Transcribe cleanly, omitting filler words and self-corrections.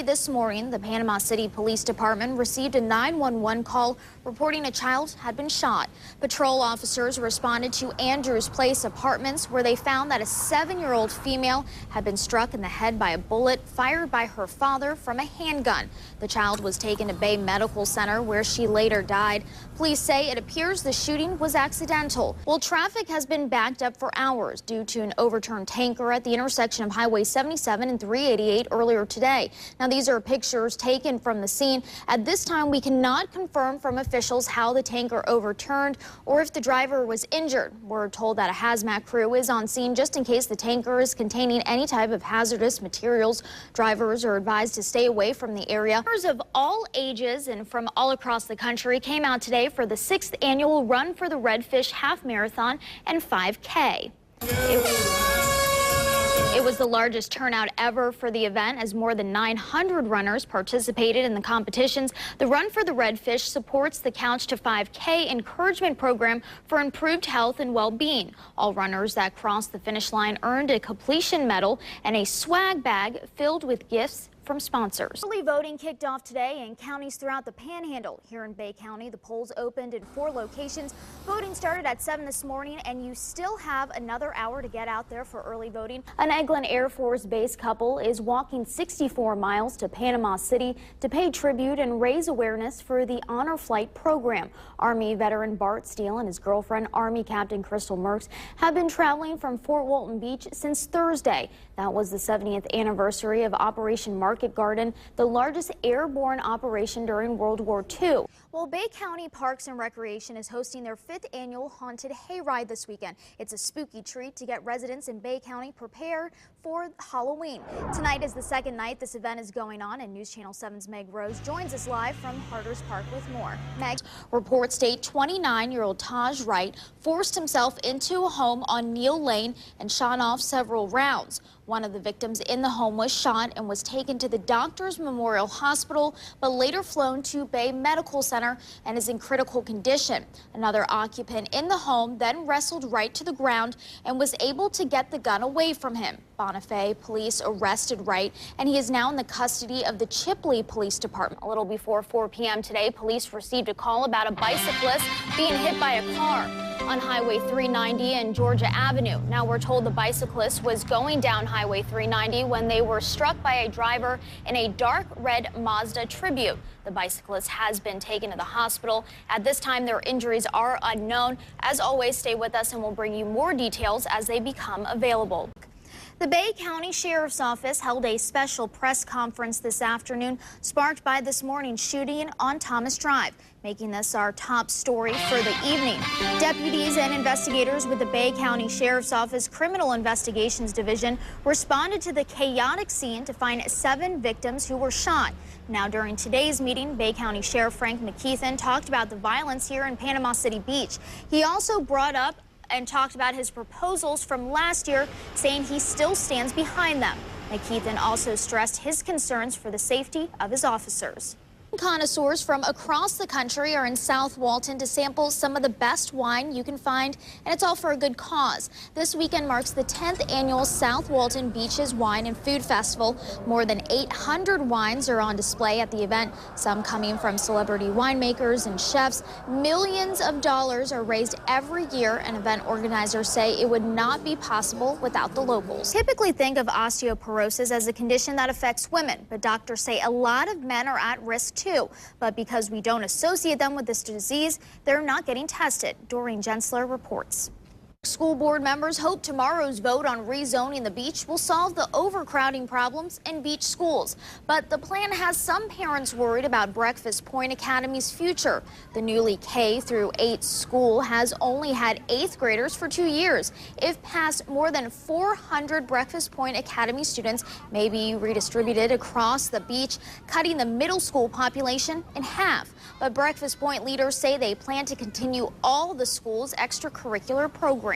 this morning, the Panama City Police Department received a 911 call reporting a child had been shot. Patrol officers responded to Andrews Place Apartments, where they found that a 7-year-old female had been struck in the head by a bullet fired by her father from a handgun. The child was taken to Bay Medical Center, where she later died. Police say it appears the shooting was accidental. Well, traffic has been backed up for hours due to an overturned tanker at the intersection of Highway 77 and 388 earlier today. Now, these are pictures taken from the scene. At this time, we cannot confirm from officials how the tanker overturned or if the driver was injured. We're told that a hazmat crew is on scene just in case the tanker is containing any type of hazardous materials. Drivers are advised to stay away from the area. Runners of all ages and from all across the country came out today for the 6th annual Run for the Redfish Half Marathon and 5K. It was the largest turnout ever for the event, as more than 900 runners participated in the competitions. The Run for the Redfish supports the Couch to 5K encouragement program for improved health and well-being. All runners that crossed the finish line earned a completion medal and a swag bag filled with gifts from sponsors. Early voting kicked off today in counties throughout the Panhandle. Here in Bay County, the polls opened in 4 locations. Voting started at 7 this morning, and you still have another hour to get out there for early voting. An Eglin Air Force Base couple is walking 64 miles to Panama City to pay tribute and raise awareness for the Honor Flight program. Army veteran Bart Steele and his girlfriend, Army Captain Crystal Merks, have been traveling from Fort Walton Beach since Thursday. That was the 70th anniversary of Operation Market Garden, the largest airborne operation during World War II. Well, Bay County Parks and Recreation is hosting their 5th annual Haunted Hayride this weekend. It's a spooky treat to get residents in Bay County prepared for Halloween. Tonight is the 2nd night this event is going on, and News Channel 7's Meg Rose joins us live from Harters Park with more. Meg, reports state 29-year-old Taj Wright forced himself into a home on Neil Lane and shot off several rounds. One of the victims in the home was shot and was taken to the Doctors Memorial Hospital, but later flown to Bay Medical Center and is in critical condition. Another occupant in the home then wrestled Wright to the ground and was able to get the gun away from him. Bonifay police arrested Wright, and he is now in the custody of the Chipley Police Department. A little before 4 p.m. today, police received a call about a bicyclist being hit by a car on Highway 390 and Georgia Avenue. Now we're told the bicyclist was going down Highway 390 when they were struck by a driver in a dark red Mazda Tribute. The bicyclist has been taken to the hospital. At this time, their injuries are unknown. As always, stay with us and we'll bring you more details as they become available. The Bay County Sheriff's Office held a special press conference this afternoon, sparked by this morning's shooting on Thomas Drive, making this our top story for the evening. Deputies and investigators with the Bay County Sheriff's Office Criminal Investigations Division responded to the chaotic scene to find 7 victims who were shot. Now, during today's meeting, Bay County Sheriff Frank McKeithen talked about the violence here in Panama City Beach. He also brought up and talked about his proposals from last year, saying he still stands behind them. McKeithen also stressed his concerns for the safety of his officers. Connoisseurs from across the country are in South Walton to sample some of the best wine you can find, and it's all for a good cause. This weekend marks the 10th annual South Walton Beaches Wine and Food Festival. More than 800 wines are on display at the event, some coming from celebrity winemakers and chefs. Millions of dollars are raised every year, and event organizers say it would not be possible without the locals. Typically think of osteoporosis as a condition that affects women, but doctors say a lot of men are at risk too. But because we don't associate them with this disease, they're not getting tested. Doreen Gensler reports. School board members hope tomorrow's vote on rezoning the beach will solve the overcrowding problems in beach schools. But the plan has some parents worried about Breakfast Point Academy's future. The newly K-8 school has only had 8th graders for 2 years. If passed, more than 400 Breakfast Point Academy students may be redistributed across the beach, cutting the middle school population in half. But Breakfast Point leaders say they plan to continue all the school's extracurricular programs.